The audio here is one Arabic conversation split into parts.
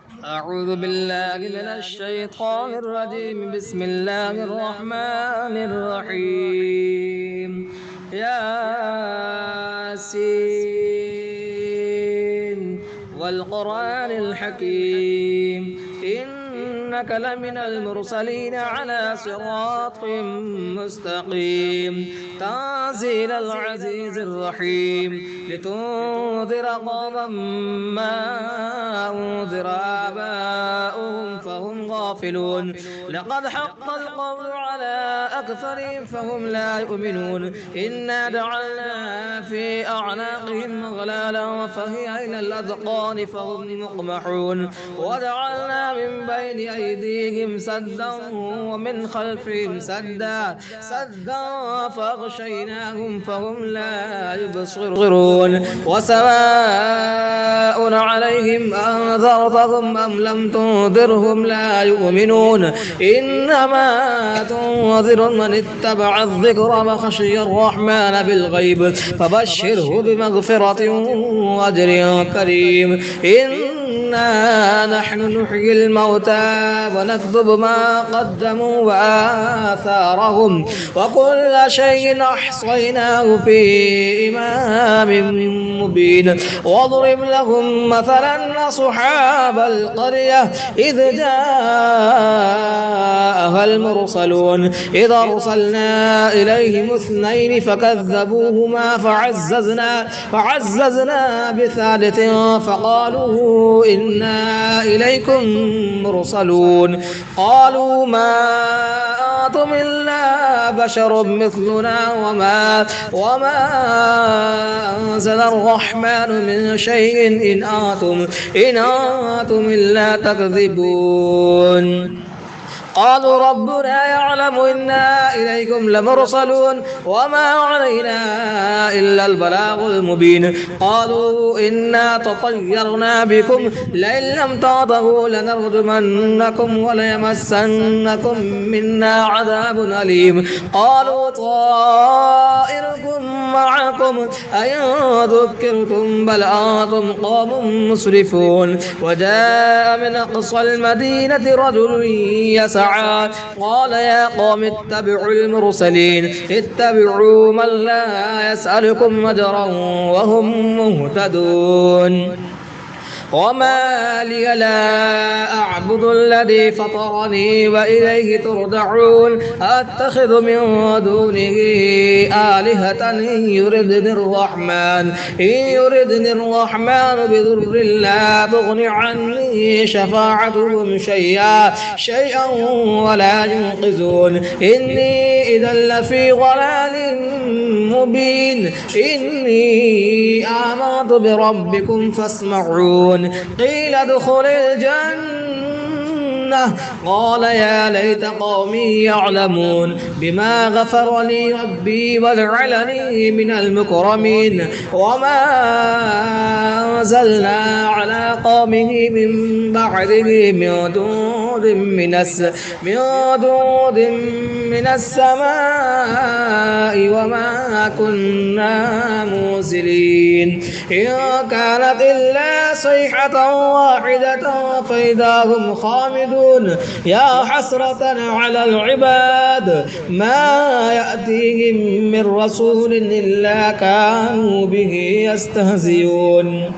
أعوذ بالله من الشيطان الرجيم. بسم الله الرحمن الرحيم. ياسين والقرآن الحكيم إنك لمن المرسلين على صراط مستقيم. تنزيل العزيز الرحيم لتنذر قوما ما أنذر آباؤهم فهم غافلون. لقد حق القول على أكثرهم فهم لا يؤمنون. إنا جعلنا في أعناقهم أغلالا فهي إلى الأذقان فهم مقمحون. وجعلنا من بين أيديهم سدا ومن خلفهم سدا فأغشيناهم فهم لا يبصرون. وسواء عليهم أنذرتهم أم لم تنذرهم لا يؤمنون. إنما تنذر من اتبع الذكر وخشي الرحمن بالغيب فبشره بمغفرة وأجر كريم. إنا نحن نحيي الموتى ونكتب ما قدموا وآثارهم وكل شيء أحصيناه في إمام مبين. واضرب لهم مثلا أصحاب القرية إذ جاءها المرسلون إذ أرسلنا إليهم اثنين فكذبوهما فعززنا بثالث فقالوا إنا إليكم مرسلون. قالوا ما أنتم إلا بشر مثلنا وما أنزل الرحمن من شيء إن أنتم إلا تكذبون. قالوا ربنا يعلم إنا إليكم لمرسلون وما علينا إلا البلاغ المبين. قالوا إنا تطيرنا بكم لئن لم تنتهوا لنرجمنكم وليمسنكم منا عذاب أليم. قالوا طائركم معكم أئن ذكرتم بل أنتم قوم مسرفون. وجاء من أقصى المدينة رجل يسعى قال يا قوم اتبعوا المرسلين اتبعوا من لا يسألكم أجرا وهم مهتدون. وما لي لا أعبد الذي فطرني وإليه ترجعون. أتخذ من دونه آلهة إن يردني الرحمن بضر لا تغن عني شفاعتهم شيئا ولا ينقذون. إني إذا لفي ضلال مبين. إني آمنت بربكم فاسمعون. قيل ادخل الجنة قال يا ليت قومي يعلمون بما غفر لي ربي وجعلني من المكرمين. وما أنزلنا على قومه من بعده من جند من السماء وما كنا منزلين. إن كانت إلا صيحة واحدة فإذا هم خامدون. يا حسرة على العباد ما يأتيهم من رسول إلا كانوا به يستهزئون.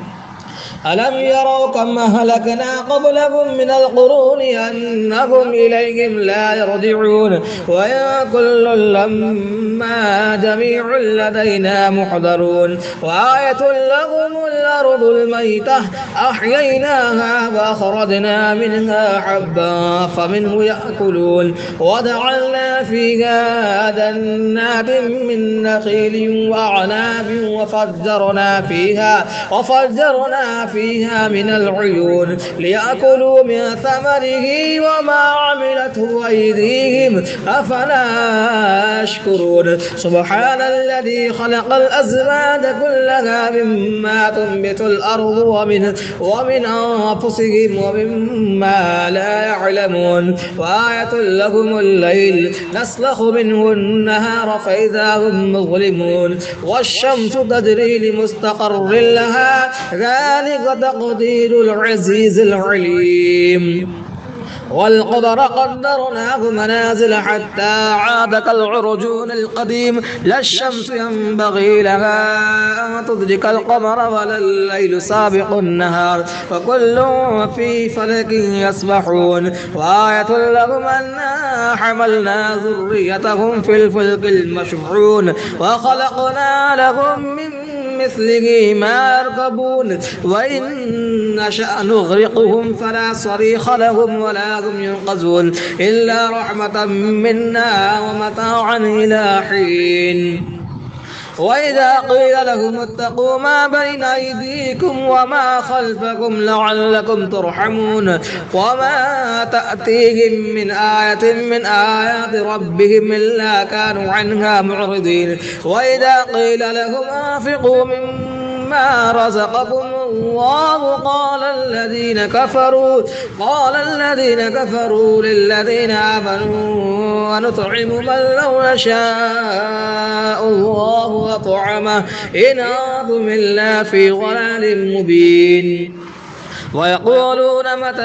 ألم يروا كم أهلكنا قبلهم من القرون أنهم إليهم لا يرجعون. وإن كل لما جميع لدينا محضرون. وآية لهم الأرض الميتة أحييناها وأخرجنا منها حبا فمنه يأكلون. وجعلنا فيها جنات من نخيل وأعناب وفجرنا فيها من العيون ليأكلوا من ثمره وما عملته أيديهم أفلا يشكرون. سبحان الذي خلق الأزواج كلها مما تنبت الأرض ومن أنفسهم ومما لا يعلمون. وآية لهم الليل نسلخ منه النهار فإذا هم مظلمون. والشمس تجري لمستقر لها ذلك ذلك تقدير العزيز العليم. والقدر قدرناه منازل حتى عاد كالعرجون القديم، لا الشمس ينبغي لها أن تدرك القمر ولا الليل سابق النهار، وكل في فلك يسبحون. وآية لهم أنا حملنا ذريتهم في الفلك المشحون وخلقنا لهم من مثله ما يركبون، وإن نشأ نغرقهم فلا صريخ لهم ولا هم ينقذون، إلا رحمة منا ومتاعا إلى حين. وإذا قيل لهم اتقوا ما بين أيديكم وما خلفكم لعلكم ترحمون، وما تأتيهم من آية من آيات ربهم إلا كانوا عنها معرضين. وإذا قيل لهم أنفقوا مما رزقكم الله قال الذين كفروا للذين آمنوا ونطعم من لو نشاء الله أطعمه إن أنتم إلا في ضلال مبين. ويقولون متى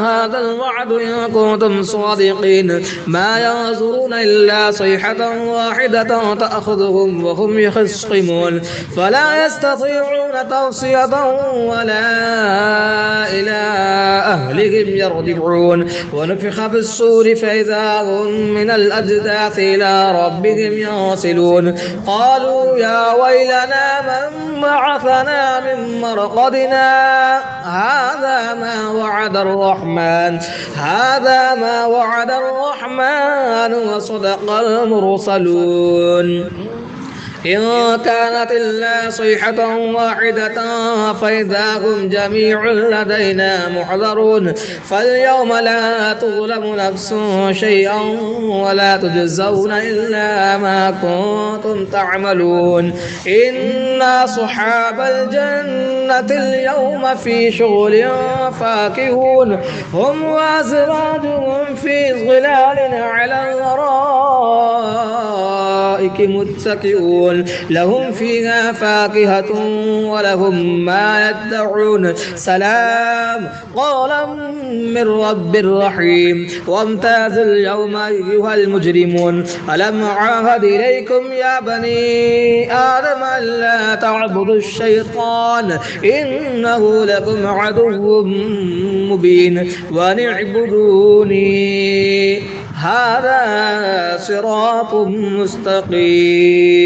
هذا الوعد إن كنتم صادقين، ما ينظرون إلا صيحة واحدة تأخذهم وهم يخصمون، فلا يستطيعون توصية ولا إلى أهلهم يرجعون. ونفخ في الصور فإذا هم من الأجداث إلى ربهم ينسلون. قالوا يا ويلنا من بعثنا من مرقدنا هذا ما وعد الرحمن وصدق المرسلون. إن كانت إلا صيحة واحدة فإذا هم جميع لدينا محضرون. فاليوم لا تظلم نفس شيئا ولا تجزون إلا ما كنتم تعملون. إن أصحاب الجنة اليوم في شغل فاكهون، هم وأزواجهم في ظلال على الأرائك متكئون، لهم فيها فاكهة ولهم ما يدعون. سلام قولا من رب رحيم. وامتاز اليوم أيها المجرمون. ألم أعهد إليكم يا بني آدم ألا تعبدوا الشيطان إنه لكم عدو مبين وأن اعبدوني هذا صراط مستقيم.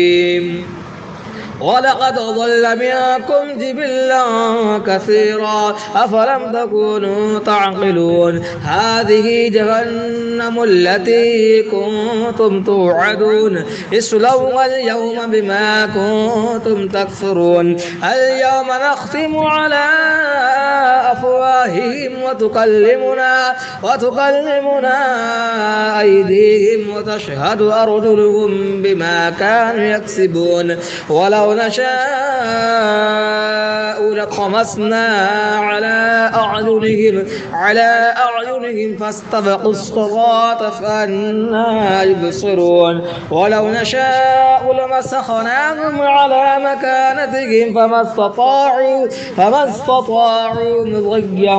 ولقد ضل منكم جبلا كثيرا أفلم تكونوا تعقلون. هذه جهنم التي كنتم توعدون اصلوها اليوم بما كنتم تكفرون. اليوم نختم على أفواههم وتكلمنا أيديهم وتشهد أرجلهم بما كانوا يكسبون. ولو نشاء لطمسنا على أعينهم فاستبقوا الصراط فأنى يبصرون. ولو نشاء لمسخناهم على مكانتهم فما استطاعوا مضيا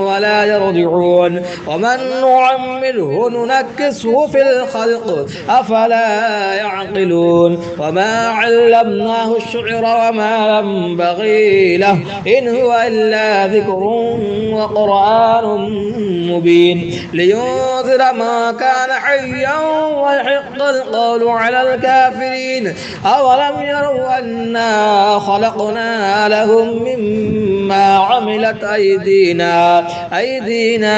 ولا يرجعون. ومن نعمله ننكسه في الخلق أفلا يعقلون. وما علمناه الشعر وما ينبغي له إن هو إلا ذكر وقرآن مبين لينذر ما كان حيا ويحق القول على الكافرين. أولم يروا أنا خلقنا لهم مما عملت أيدينا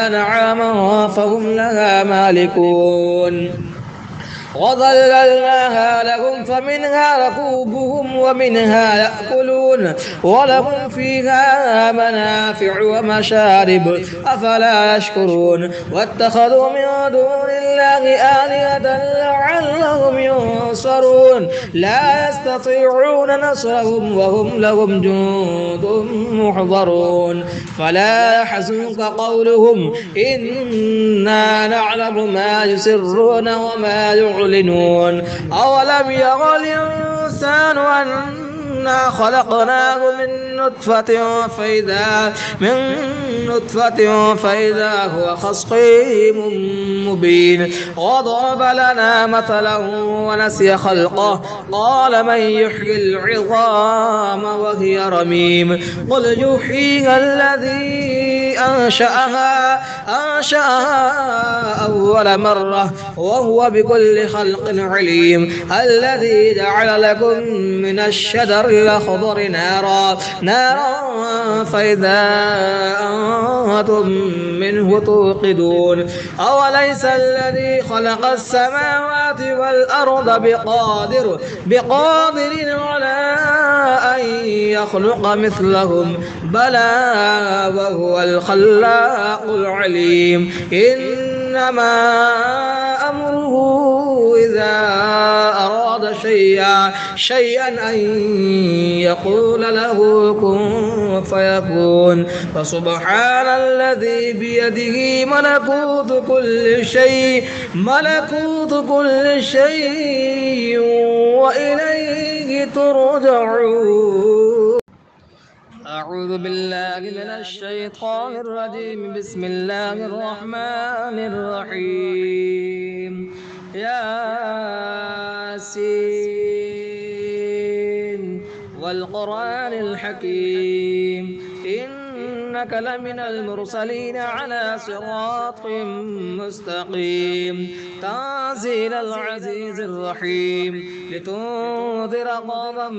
أنعاما فهم لها مالكون. وظللناها لهم فمنها ركوبهم ومنها يأكلون ولهم فيها منافع ومشارب أفلا يشكرون. واتخذوا من دون الله آلهة لعلهم ينصرون لا يستطيعون نصرهم وهم لهم جند محضرون. فلا يحزنك قولهم إنا نعلم ما يسرون وما يعلنون. أولم يرى الإنسان إنا خلقناه من نطفة فإذا هو خصيم مبين وضرب لنا مثلا ونسي خلقه قال من يحيي العظام وهي رميم قل يحييها الذي أنشأها أول مرة وهو بكل خلق عليم الذي جعل لكم من الشجر الأخضر نارا فإذا أنتم منه توقدون أوليس الذي خلق السماوات والأرض بقادر على أن يخلق مثلهم بلى وهو الخلاق العليم إنما أمره إذا أراد شيئا أن يقول له كن فيكون فسبحان الذي بيده ملكوت كل شيء وإليه ترجعون. أعوذ بالله من الشيطان الرجيم. بسم الله الرحمن الرحيم. ياسين والقرآن الحكيم إنك لمن المرسلين على صراط مستقيم تنزيل العزيز الرحيم لتنذر قوما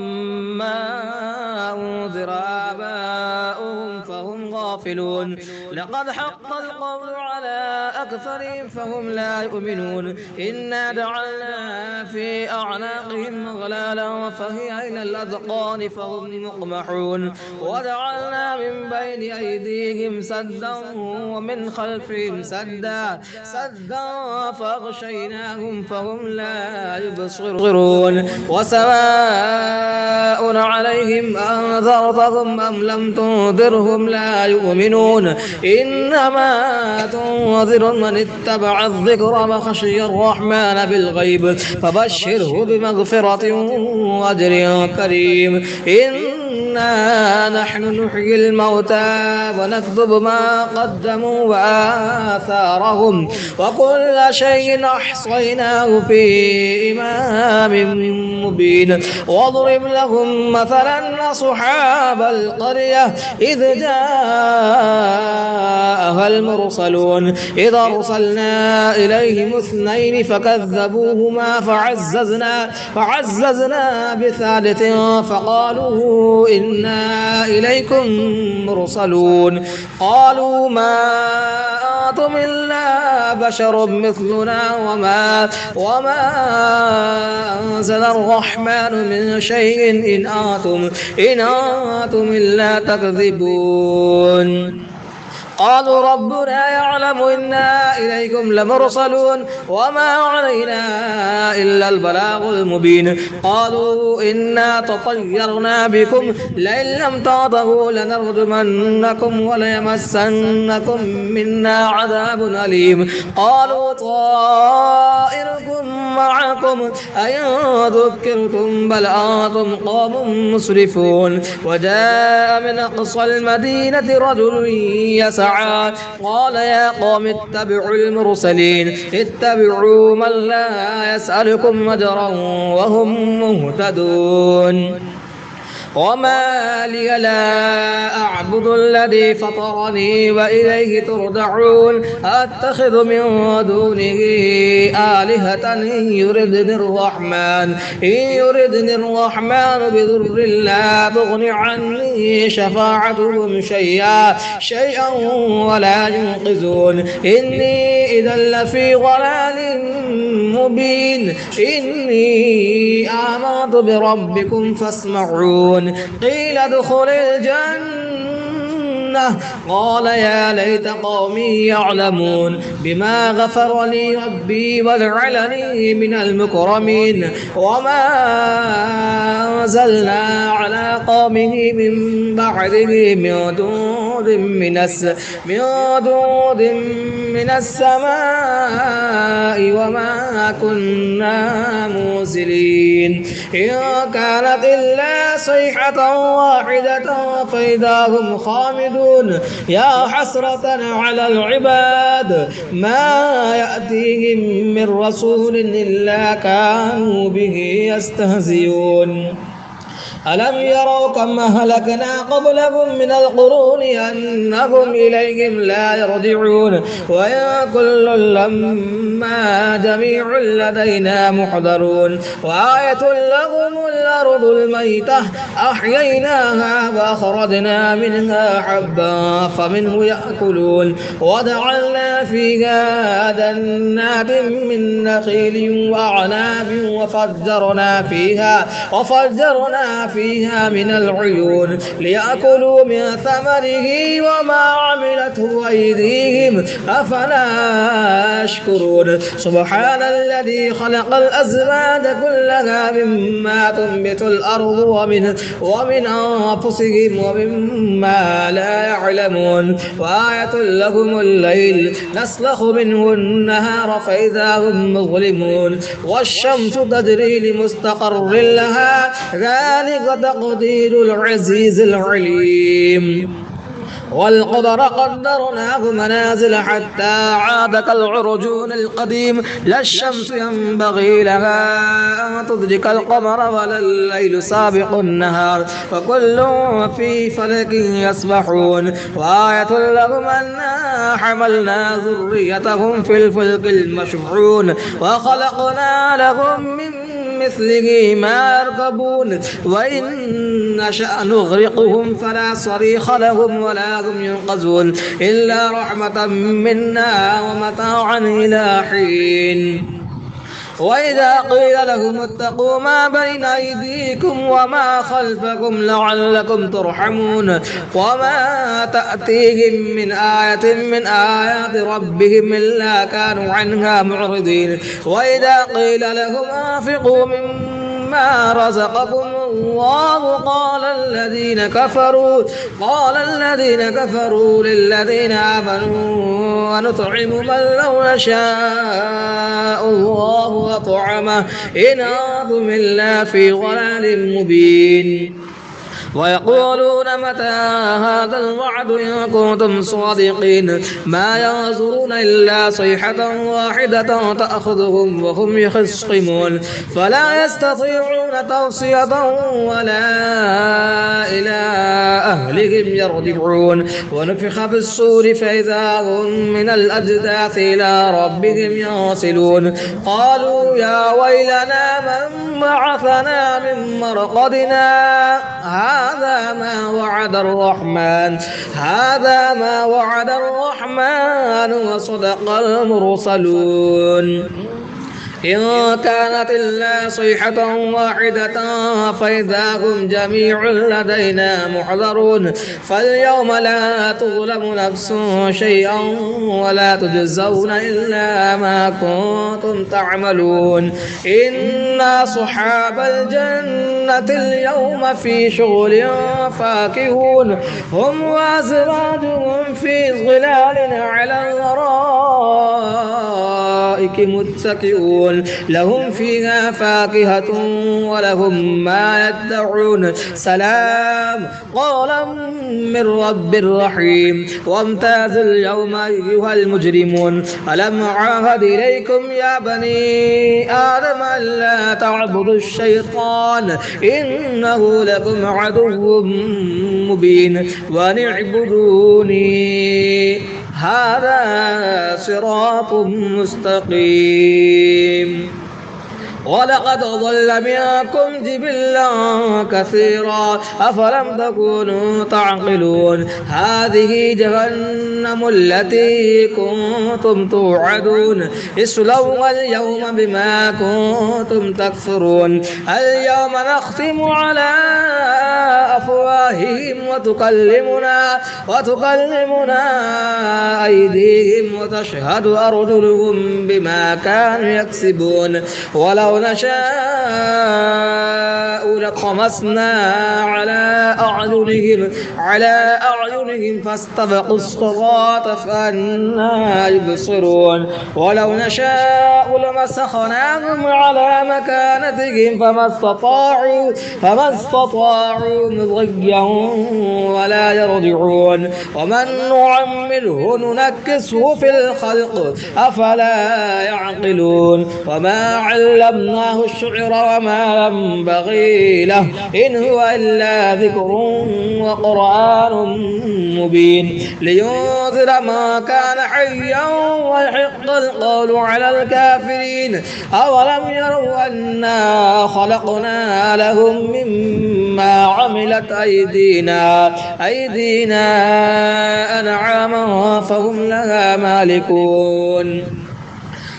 ما أنذر آباؤهم فهم غافلون لقد حق القول على أكثرهم فهم لا يؤمنون إنا جعلنا في أعناقهم أغلالا فهي إلى الأذقان فهم مقمحون وجعلنا من بين أيديهم سدا ومن خلفهم سدا فأغشيناهم فهم لا يبصرون وسواء عليهم أنذرتهم أم لم تنذرهم لا يؤمنون إنما تنذر من اتبع الذكر وخشي الرحمن بالغيب فبشره بمغفرة وأجر كريم إنا نحن نحيي الموتى ونكتب ما قدموا وآثارهم وكل شيء أحصيناه في إمام مبين واضرب لهم مثلا أصحاب القرية إذ جاءها المرسلون إذ أرسلنا إليهم اثنين فكذبوهما فعززنا بثالث فقالوا إنا إليكم مرسلون قالوا ما أنتم إلا بشر مثلنا وما أنزل الرحمن من شيء إن أنتم إلا تكذبون قالوا ربنا يعلم إنا إليكم لمرسلون وما علينا إلا البلاغ المبين قالوا إنا تطيرنا بكم لئن لم تنتهوا لنرجمنكم وليمسنكم منا عذاب أليم قالوا طائركم معكم أئن ذكرتم بل أنتم قوم مسرفون وجاء من أقصى المدينة رجل يسعى قال يا قوم اتبعوا المرسلين اتبعوا من لا يسألكم أجرا وهم مهتدون وما لي لا أعبد الذي فطرني وإليه ترجعون أتخذ من دونه آلهة إن يردني الرحمن بضر لا تغن عني شفاعتهم شيئا ولا ينقذون إني إذا لفي ضلال مبين إني آمنت بربكم فاسمعون قيل ادخل الجنة الجنة قال يا ليت قومي يعلمون بما غفر لي ربي وجعلني من المكرمين وما أنزلنا على قومه من بعده من دود من السماء وما كنا منزلين إن كانت إلا صيحة واحدة فإذا هم خامدون يا حسرة على العباد ما يأتيهم من رسول إلا كانوا به يستهزئون ألم يروا كم أهلكنا قبلهم من القرون أنهم إليهم لا يرجعون وإن كل لما جميع لدينا محضرون وآية لهم الأرض الميتة أحييناها وأخرجنا منها حبا فمنه يأكلون وجعلنا فيها جنات من نخيل وأعناب وفجرنا فيها من العيون ليأكلوا من ثمره وما عملته أيديهم أفلا يشكرون سبحان الذي خلق الأزواج كلها مما تنبت الأرض ومن أنفسهم ومما لا يعلمون وآية لهم الليل نسلخ منه النهار فإذا هم مظلمون والشمس تجري لمستقر لها ذلك تقدير العزيز العليم والقمر قدرناه منازل حتى عاد كالعرجون القديم لا الشمس ينبغي لها أن تدرك القمر ولا الليل سابق النهار وكل في فلك يسبحون وآية لهم أنا حملنا ذريتهم في الفلك المشحون وخلقنا لهم من مثله ما يركبون وإن نشأ نغرقهم فلا صريخ لهم ولا هم ينقذون إلا رحمة منا ومتاعا إلى حين وإذا قيل لهم اتقوا ما بين أيديكم وما خلفكم لعلكم ترحمون وما تأتيهم من آية من آيات ربهم إلا كانوا عنها معرضين وإذا قيل لهم أنفقوا مما رزقكم الله قال الذين كفروا للذين آمنوا ونطعم من لو يشاء الله أطعمه إن أنتم إلا في ضلال مبين ويقولون متى هذا الوعد إن كنتم صادقين ما ينظرون إلا صيحة واحدة تأخذهم وهم يخصمون فلا يستطيعون توصية ولا إلى أهلهم يرجعون ونفخ في الصور فإذا هم من الأجداث إلى ربهم ينسلون قالوا يا ويلنا من بعثنا من مرقدنا هذا ما وعد الرحمن وصدق المرسلون إن كانت إلا صيحة واحدة فإذا هم جميع لدينا محضرون فاليوم لا تظلم نفس شيئا ولا تجزون إلا ما كنتم تعملون إن أصحاب الجنة اليوم في شغل فاكهون هم وأزواجهم في ظلال على الأرائك متكئون لهم فيها فاكهة ولهم ما يدعون سلام قولا من رب رحيم وامتازوا اليوم أيها المجرمون ألم أعاهد إليكم يا بني آدم ألا تعبدوا الشيطان إنه لكم عدو مبين وأن اعبدوني هذا صراط مستقيم ولقد ضل منكم جبلا كثيرا أفلم تكونوا تعقلون هذه جهنم التي كنتم توعدون اصلوها اليوم بما كنتم تكفرون اليوم نختم على أفواههم وتكلمنا أيديهم وتشهد أرجلهم بما كانوا يكسبون ولو نشاء لطمسنا على أعينهم فاستبقوا الصراط فأنى يبصرون ولو نشاء لمسخناهم على مكانتهم فما استطاعوا مضيا ولا يرجعون ومن نعمره ننكسه في الخلق أفلا يعقلون وما علمناه الشعر وما ينبغي له إن هو إلا ذكر وقرآن مبين لينذر ما كان حيا ويحق القول على الكافرين أولم يروا أنا خلقنا لهم مما عملت أيدينا أنعاما فهم لها مالكون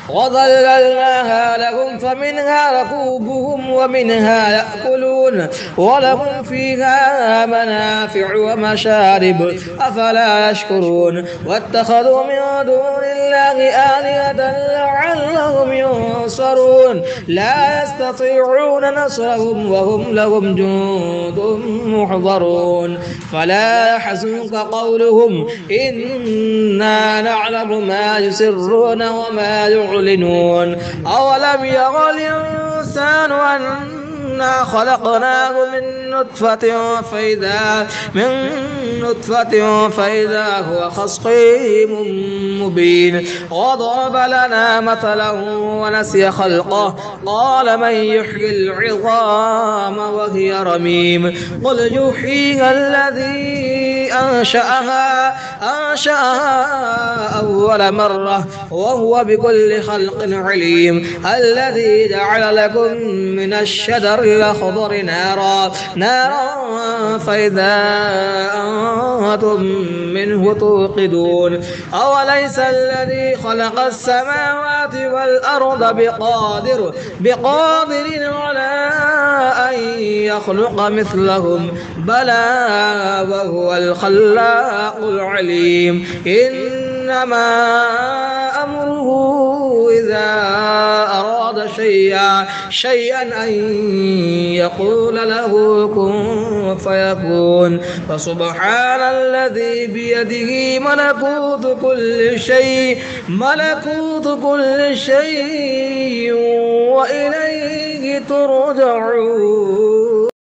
وظللناها لهم فمنها ركوبهم ومنها يأكلون ولهم فيها منافع ومشارب أفلا يشكرون واتخذوا من دون الله آلهة لعلهم ينصرون لا يستطيعون نصرهم وهم لهم جند محضرون فلا يحزنك قولهم إنا نعلم ما يسرون وما يعلنون أولم ير الإنسان أنا خلقناه من نطفة فإذا هو خصيم مبين وضرب لنا مثلا ونسي خلقه قال من يحيي العظام وهي رميم قل يحييها الذي أنشأها أول مرة وهو بكل خلق عليم الذي جعل لكم من الشجر الأخضر نارا فإذا أنتم منه توقدون أوليس الذي خلق السماوات والأرض بقادر على أن يخلق مثلهم بلى وهو الخلاق العليم إنما أمره إذا أراد شيئا أن يقول له كن فيكون فسبحان الذي بيده ملكوت كل شيء وإليه ترجعون.